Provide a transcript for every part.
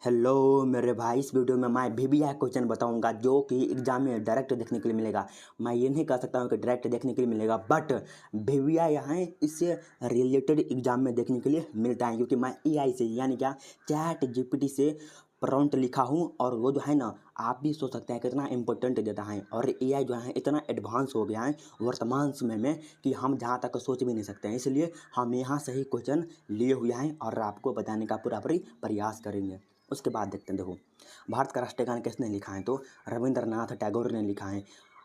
Hello मेरे भाई, इस वीडियो में मैं VBI क्वेश्चन बताऊंगा जो कि एग्जाम में डायरेक्ट देखने के लिए मिलेगा। मैं ये नहीं कह सकता हूँ कि डायरेक्ट देखने के लिए मिलेगा, बट VBI यहाँ इससे रिलेटेड एग्जाम में देखने के लिए मिलता है, क्योंकि मैं AI से यानी क्या ChatGPT से प्रॉम्प्ट लिखा हूँ। और वो जो है ना, आप भी सोच सकते हैं कितना इंपॉर्टेंट देता है। और AI जो है इतना एडवांस हो गया है वर्तमान समय में कि हम जहाँ तक सोच भी नहीं सकते हैं। इसलिए हम यहाँ से ही क्वेश्चन लिए हुए हैं और आपको बताने का पूरा प्रयास करेंगे। उसके बाद देखते हैं। देखो, भारत का राष्ट्रीय गान किसने लिखा है? तो रविंद्रनाथ टैगोर ने लिखा है।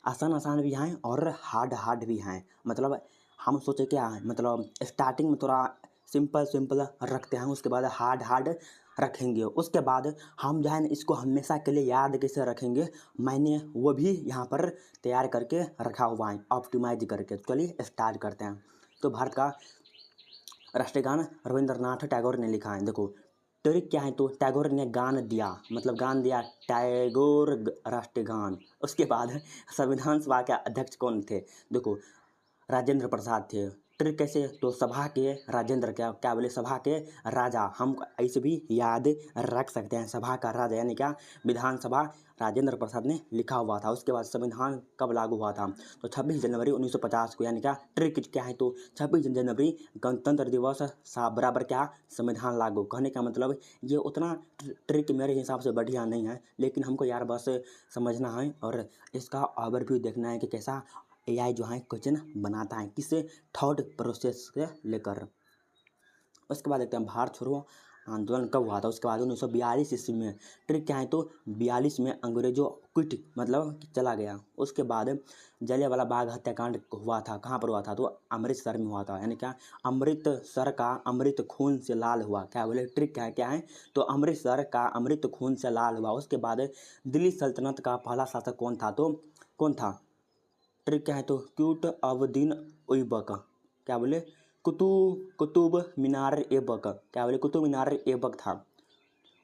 आसान आसान भी हैं और हार्ड हार्ड भी हैं। मतलब हम सोचे क्या है, मतलब स्टार्टिंग में थोड़ा सिंपल सिंपल रखते हैं, उसके बाद हार्ड हार्ड रखेंगे। उसके बाद हम जो है ना इसको हमेशा के लिए याद कैसे रखेंगे, मैंने वो भी यहाँ पर तैयार करके रखा हुआ है, ऑप्टिमाइज करके। चलिए स्टार्ट करते हैं। तो भारत का राष्ट्रीय गान रविंद्रनाथ टैगोर ने लिखा है। देखो, ट्रिक क्या है? तो टैगोर ने गान दिया, मतलब गान दिया टैगोर राष्ट्रीय गान। उसके बाद संविधान सभा के अध्यक्ष कौन थे? देखो, राजेंद्र प्रसाद थे। ट्रिक कैसे? तो सभा के राजेंद्र, क्या क्या बोले, सभा के राजा। हम ऐसे भी याद रख सकते हैं, सभा का राजा यानी क्या, विधानसभा राजेंद्र प्रसाद ने लिखा हुआ था। उसके बाद संविधान कब लागू हुआ था? तो 26 जनवरी 1950 को। यानी क्या, ट्रिक क्या है? तो 26 जनवरी गणतंत्र दिवस बराबर क्या, संविधान लागू। कहने का मतलब ये उतना ट्रिक मेरे हिसाब से बढ़िया नहीं है, लेकिन हमको यार बस समझना है और इसका ओवरव्यू देखना है कि कैसा AI जो है क्वेश्चन बनाता है, किससे, थॉट प्रोसेस से लेकर। उसके बाद देखते हैं भारत छोड़ो आंदोलन कब हुआ था। उसके बाद 1942 ईस्वी में। ट्रिक क्या है? तो 42 में अंग्रेजों क्विट, मतलब चला गया। उसके बाद जलियांवाला बाग हत्याकांड हुआ था। कहाँ पर हुआ था? तो अमृतसर में हुआ था। यानी क्या, अमृतसर का अमृत खून से लाल हुआ। क्या बोले, ट्रिक क्या है? तो अमृतसर का अमृत खून से लाल हुआ। उसके बाद दिल्ली सल्तनत का पहला शासक कौन था? तो कौन था? ट्रिक क्या है? तो कुतुबुद्दीन ऐबक। क्या बोले, कुतुब मीनार ऐबक। क्या बोले, कुतुब मीनार ऐबक था।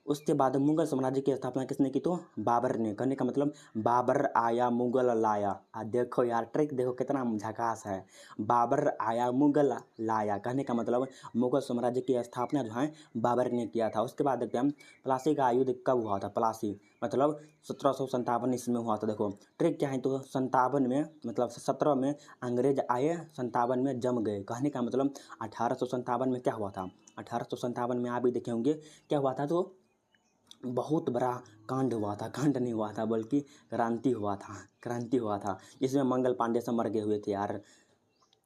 उसके बाद मुगल साम्राज्य की स्थापना किसने की? तो बाबर ने। कहने का मतलब बाबर आया मुगल लाया। देखो यार, ट्रिक देखो कितना झकास है। बाबर आया मुगल लाया, कहने का मतलब मुगल साम्राज्य की स्थापना जो है बाबर ने किया था। उसके बाद देखते हैं प्लासी का युद्ध कब हुआ था। प्लासी मतलब 1757 ईस्वी में हुआ था। देखो, ट्रिक क्या है? तो 57 में, मतलब 17 में अंग्रेज आए, 57 में जम गए। कहने का मतलब 1857 में क्या हुआ था? 1857 में आप भी देखे होंगे क्या हुआ था। तो बहुत बड़ा कांड हुआ था, कांड नहीं हुआ था बल्कि क्रांति हुआ था, क्रांति हुआ था। इसमें मंगल पांडे सब मर गए हुए थे यार,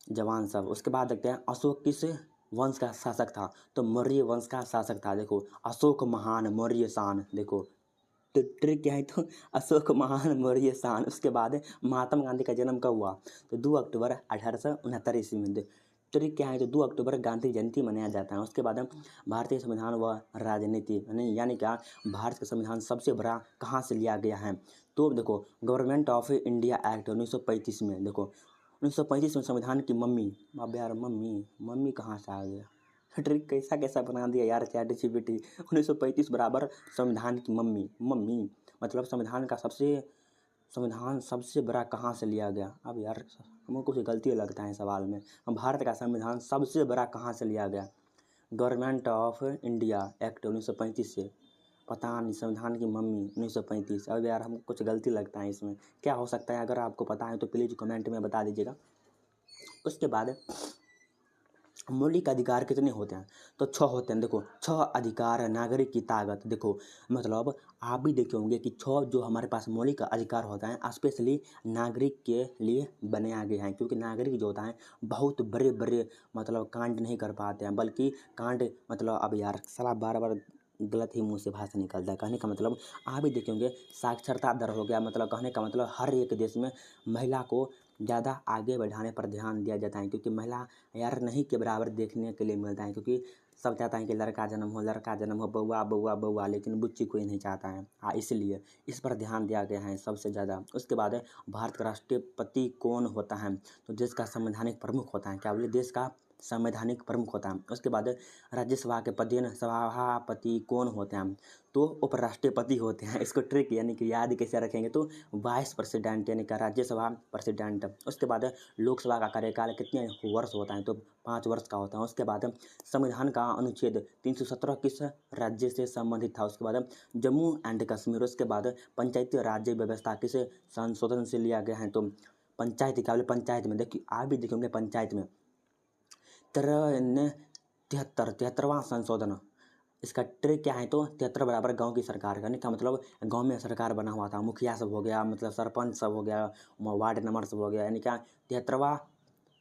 जवान सब। उसके बाद देखते हैं अशोक किस वंश का शासक था। तो मौर्य वंश का शासक था। देखो, अशोक महान मौर्य शान। देखो, तो ट्रिक क्या है? तो अशोक महान मौर्य शान। उसके बाद महात्मा गांधी का जन्म कब हुआ? तो 2 अक्टूबर 1869 ईस्वी में। ट्रिक क्या है? तो 2 अक्टूबर गांधी जयंती मनाया जाता है। उसके बाद भारतीय संविधान व राजनीति, यानी क्या, भारत का संविधान सबसे बड़ा कहाँ से लिया गया है? तो देखो, गवर्नमेंट ऑफ इंडिया एक्ट 1935 में। देखो, 1935 में संविधान की मम्मी, अब यार मम्मी मम्मी कहाँ से आ गया? ट्रिक कैसा कैसा बना दिया यार ChatGPT। 1935 बराबर संविधान की मम्मी, मम्मी मतलब संविधान सबसे बड़ा कहाँ से लिया गया? अब यार हमको कुछ गलती लगता है सवाल में। भारत का संविधान सबसे बड़ा कहाँ से लिया गया? गवर्नमेंट ऑफ इंडिया एक्ट 1935 से। पता नहीं, संविधान की मम्मी 1935। अब यार हमको कुछ गलती लगता है इसमें, क्या हो सकता है? अगर आपको पता है तो प्लीज़ कमेंट में बता दीजिएगा। उसके बाद मौलिक अधिकार कितने होते हैं? तो 6 होते हैं। देखो, 6 अधिकार, नागरिक की ताकत। देखो, मतलब आप भी देखे होंगे कि 6 जो हमारे पास मौलिक अधिकार होता है स्पेशली नागरिक के लिए बनाया गया है, क्योंकि नागरिक जो होता है बहुत बड़े बड़े मतलब कांड नहीं कर पाते हैं, बल्कि कांड मतलब, अब यार साला बार बार गलत ही मुंह से भाषा निकलता है। कहने का मतलब आप भी देखे होंगे साक्षरता दर हो गया, मतलब कहने का मतलब हर एक देश में महिला को ज़्यादा आगे बढ़ाने पर ध्यान दिया जाता है, क्योंकि महिला यार नहीं के बराबर देखने के लिए मिलता है। क्योंकि सब चाहता है कि लड़का जन्म हो, लड़का जन्म हो, बउआ बउआ बउआ, लेकिन बुच्ची कोई नहीं चाहता है। हाँ, इसलिए इस पर ध्यान दिया गया है सबसे ज़्यादा। उसके बाद है भारत का राष्ट्रपति कौन होता है? तो देश का संवैधानिक प्रमुख होता है। क्या बोले, देश का संवैधानिक प्रमुख होता है। उसके बाद राज्यसभा के पदेन सभापति कौन होते हैं? तो उपराष्ट्रपति होते हैं। इसको ट्रिक यानी कि याद कैसे रखेंगे तो वाइस प्रेसिडेंट यानी कि राज्यसभा प्रेसिडेंट। उसके बाद लोकसभा का कार्यकाल कितने वर्ष होता है? तो 5 वर्ष का होता है। उसके बाद संविधान का अनुच्छेद 317 किस राज्य से संबंधित था? उसके बाद जम्मू एंड कश्मीर। उसके बाद पंचायती राज्य व्यवस्था किस संशोधन से लिया गया है? तो पंचायती क्या बोले पंचायत में, देखिए आप भी देखेंगे पंचायत में 73वां संशोधन। इसका ट्रिक क्या है? तो 73 बराबर गांव की सरकार करने का मतलब गांव में सरकार बना हुआ था, मुखिया सब हो गया, मतलब सरपंच सब हो गया, वार्ड नंबर सब हो गया, यानी क्या 73वां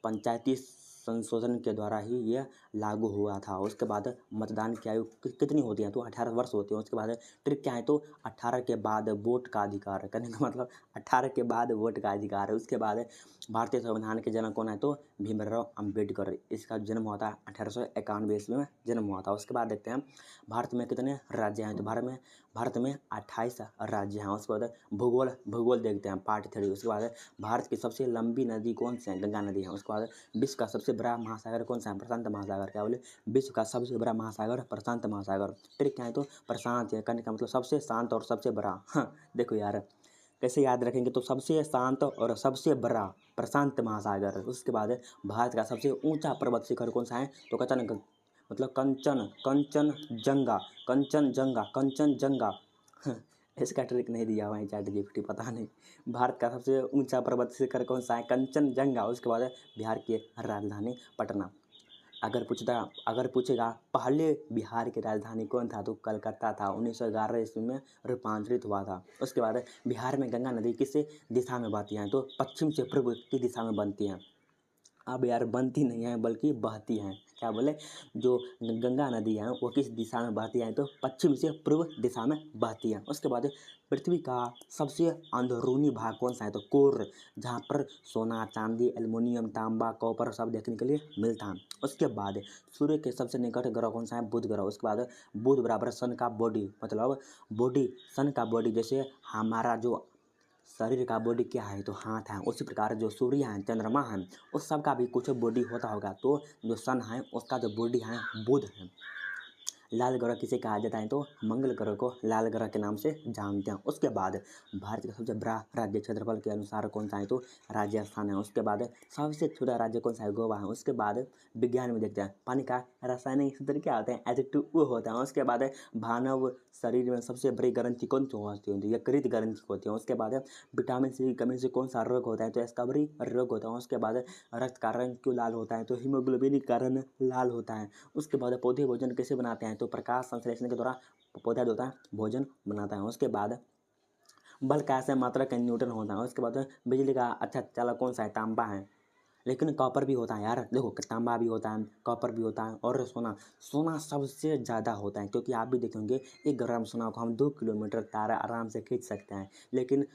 पंचायती संशोधन के द्वारा ही यह लागू हुआ था। उसके बाद मतदान की आयु कितनी होती है? तो 18 वर्ष होती है। उसके बाद ट्रिक क्या है? तो 18 के बाद वोट का अधिकार करने का मतलब 18 के बाद वोट का अधिकार है। उसके बाद भारतीय संविधान के जनक कौन है? तो भीमराव अम्बेडकर। इसका जन्म हुआ था 1891 ईस्वी में जन्म हुआ था। उसके बाद देखते हैं भारत में कितने राज्य हैं? तो भारत में 28 राज्य हैं। उसके बाद भूगोल देखते हैं पार्ट 3। उसके बाद भारत की सबसे लंबी नदी कौन सी है? गंगा नदी है। उसके बाद विश्व का सबसे बड़ा महासागर कौन सा है? प्रशांत महासागर। क्या बोले? विश्व का सबसे बड़ा महासागर प्रशांत महासागर। ट्रिक क्या है? तो प्रशांत है करने का मतलब सबसे शांत और सबसे बड़ा। हाँ देखो यार कैसे याद रखेंगे तो सबसे शांत और सबसे बड़ा प्रशांत महासागर। उसके बाद भारत का सबसे ऊंचा पर्वत शिखर कौन सा है? तो कंचनजंगा। इसका ट्रिक नहीं दिया हुआ है ChatGPT, पता नहीं। भारत का सबसे ऊंचा पर्वत शिखर कौन सा है? कंचनजंगा। उसके बाद बिहार की राजधानी पटना। अगर पूछेगा पहले बिहार की राजधानी कौन था? तो कलकत्ता था। 1911 ईस्वी में रूपांतरित हुआ था। उसके बाद बिहार में गंगा नदी किस दिशा में बहती है? तो पश्चिम से पूर्व की दिशा में बनती हैं। अब यार बनती नहीं है बल्कि बहती हैं। क्या बोले? जो गंगा नदी है वो किस दिशा में बहती है? तो पश्चिम से पूर्व दिशा में बहती है। उसके बाद पृथ्वी का सबसे अंदरूनी भाग कौन सा है? तो कोर, जहाँ पर सोना, चांदी, एल्युमिनियम, तांबा, कॉपर सब देखने के लिए मिलता है। उसके बाद सूर्य के सबसे निकट ग्रह कौन सा है? बुध ग्रह। उसके बाद बुध बराबर सन का बॉडी, मतलब बॉडी सन का बॉडी, जैसे हमारा जो शरीर का बॉडी क्या है? तो हाथ है। उसी प्रकार जो सूर्य है, चंद्रमा है, उस सब का भी कुछ बॉडी होता होगा। तो जो सन है उसका जो बॉडी है बुध है। लाल ग्रह किसे कहा जाता है? तो मंगल ग्रह को लाल ग्रह के नाम से जानते हैं। उसके बाद भारत का सबसे बड़ा राज्य क्षेत्रफल के अनुसार कौन सा है? तो राजस्थान है। उसके बाद सबसे छोटा राज्य कौन सा है? गोवा है। उसके बाद विज्ञान में देखते हैं पानी का रासायनिक सूत्र क्या होता है? H2O होता है। उसके बाद मानव शरीर में सबसे बड़ी ग्रंथि कौन सी होती है? यकृत ग्रंथि होती है। उसके बाद विटामिन सी की कमी से कौन सा रोग होता है? तो स्कर्वी रोग होता है। उसके बाद रक्त का रंग क्यों लाल होता है? तो हीमोग्लोबिन का रंग लाल होता है। उसके बाद पौधे भोजन कैसे बनाते हैं? तो प्रकाश संश्लेषण के द्वारा पौधा जो होता है भोजन बनाता है। उसके बाद बल का ऐसे मात्रक न्यूटन होता है। उसके बाद बिजली का अच्छा चालक कौन सा है? तांबा है। लेकिन कॉपर भी होता है यार, देखो तांबा भी होता है, कॉपर भी होता है और सोना सबसे ज़्यादा होता है। क्योंकि आप भी देखेंगे 1 ग्राम सोना को हम 2 किलोमीटर तारा आराम से खींच सकते हैं। लेकिन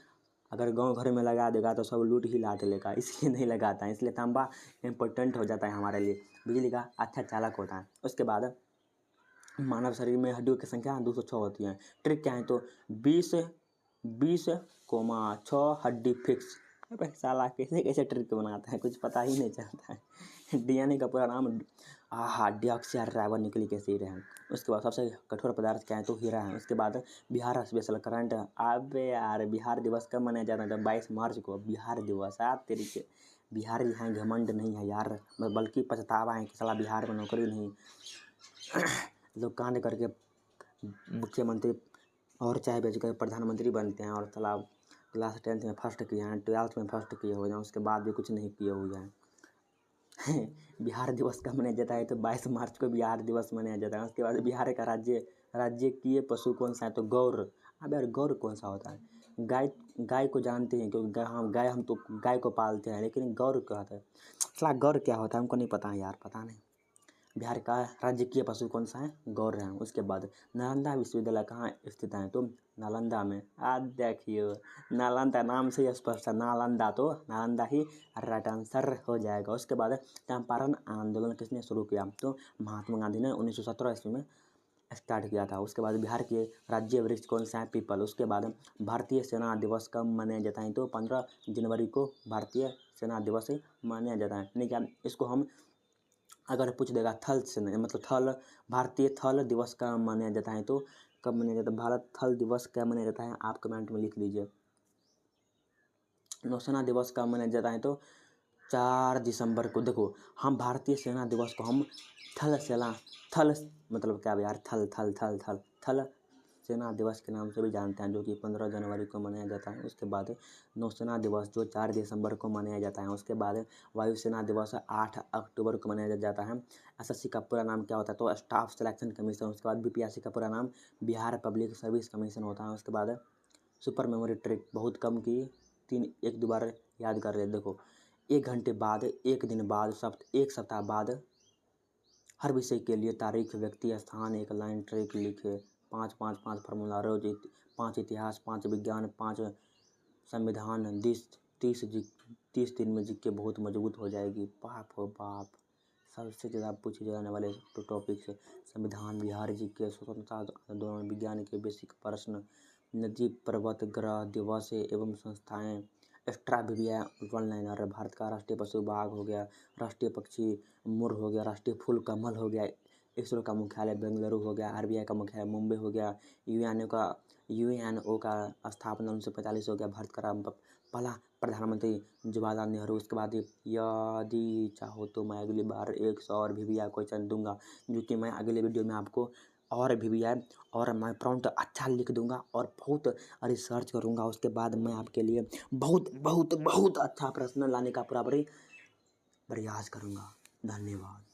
अगर गांव घर में लगा देगा तो सब लूट ही लाट लेगा, इसलिए नहीं लगाता है। इसलिए तांबा इम्पोर्टेंट हो जाता है हमारे लिए, बिजली का अच्छा चालक होता है। उसके बाद मानव शरीर में हड्डियों की संख्या 206 होती है। ट्रिक क्या है? तो 20,6 हड्डी फिक्स। अबे साला कैसे कैसे ट्रिक बनाता है, कुछ पता ही नहीं चलता है। DNA का पूरा नाम डीऑक्सी न्यूक्लिक एसिड है। उसके बाद सबसे कठोर पदार्थ क्या है? तो हीरा है। उसके बाद बिहार स्पेशल करंट। अबे यार बिहार दिवस कब मनाया जाता है? तो 22 मार्च को बिहार दिवस। आप तरीके बिहारी हैं, घमंड नहीं है यार, बल्कि पछतावा है कि साला बिहार में नौकरी नहीं। लोग कांड करके मुख्यमंत्री और चाय बेच कर प्रधानमंत्री बनते हैं और साला क्लास 10th में फर्स्ट किए हैं, 12th में फर्स्ट किए हुए हैं, उसके बाद भी कुछ नहीं किए हुए हैं। बिहार दिवस कब मनाया जाता है? तो 22 मार्च को बिहार दिवस मनाया जाता है। उसके बाद बिहार का राज्य पशु कौन सा है? तो गौर। अब यार गौर कौन सा होता है? गाय को जानते हैं क्योंकि हम तो गाय को पालते हैं, लेकिन गौर क्या होता है? साला गौर क्या होता है हमको नहीं पता है यार, पता नहीं। बिहार का राजकीय पशु कौन सा है? गौर है। उसके बाद नालंदा विश्वविद्यालय कहाँ स्थित है? तो नालंदा में। आज देखिए नालंदा नाम से ही स्पष्ट है, नालंदा ही राइट आंसर हो जाएगा। उसके बाद चंपारण आंदोलन किसने शुरू किया? तो महात्मा गांधी ने 1917 ईस्वी में स्टार्ट किया था। उसके बाद बिहार के राज्य वृक्ष कौन सा है? पीपल। उसके बाद भारतीय सेना दिवस कब मनाया जाता है? तो 15 जनवरी को भारतीय सेना दिवस मनाया जाता है। यानी क्या इसको हम अगर पूछ देगा थल सेना मतलब थल भारतीय थल दिवस कब मनाया जाता है तो कब मनाया जाता है, भारत थल दिवस कब मनाया जाता है आप कमेंट में लिख लीजिए। नौसेना दिवस कब मनाया जाता है तो 4 दिसंबर को। देखो हम भारतीय सेना दिवस को हम थल सेना थल मतलब क्या यार थल थल थल थल थल सेना दिवस के नाम से भी जानते हैं, जो कि 15 जनवरी को मनाया जाता है। उसके बाद नौसेना दिवस जो 4 दिसंबर को मनाया जाता है। उसके बाद वायुसेना दिवस 8 अक्टूबर को मनाया जाता है। एसएससी का पूरा नाम क्या होता है तो स्टाफ सिलेक्शन कमीशन। उसके बाद बीपीएससी का पूरा नाम बिहार पब्लिक सर्विस कमीशन होता है। उसके बाद सुपर मेमोरी ट्रिक बहुत कम की 1-2 बार याद कर ले। देखो 1 घंटे बाद, 1 दिन बाद, एक सप्ताह बाद हर विषय के लिए तारीख, व्यक्ति, स्थान, एक लाइन ट्रिक लिखे। 5-5-5 फार्मूला रोज 5 इतिहास, 5 विज्ञान, 5 संविधान, 30 दिन में जीके बहुत मजबूत हो जाएगी। बाप हो बाप, सबसे ज़्यादा पूछे जाने वाले टॉपिक से संविधान, बिहार जीके, स्वतंत्रता आंदोलन, विज्ञान के बेसिक प्रश्न, नदी, पर्वत, ग्रह, दिवस एवं संस्थाएं, extra Viviya one liner, Bharat का राष्ट्रीय पशु बाघ हो गया, राष्ट्रीय पक्षी मोर हो गया, राष्ट्रीय फूल कमल हो गया, इसरो का मुख्यालय बेंगलुरु हो गया, आरबीआई का मुख्यालय मुंबई हो गया, यूएनओ का स्थापना 1945 हो गया, भारत का पहला प्रधानमंत्री जवाहरलाल नेहरू। उसके बाद यदि चाहो तो मैं अगली बार 100 और वीवीआई क्वेश्चन दूंगा, जो कि मैं अगले वीडियो में आपको और वीवीआई और मैं प्रॉम्प्ट अच्छा लिख दूंगा और बहुत रिसर्च करूंगा। उसके बाद मैं आपके लिए बहुत बहुत बहुत अच्छा प्रश्न लाने का पूरा प्रयास करूंगा। धन्यवाद।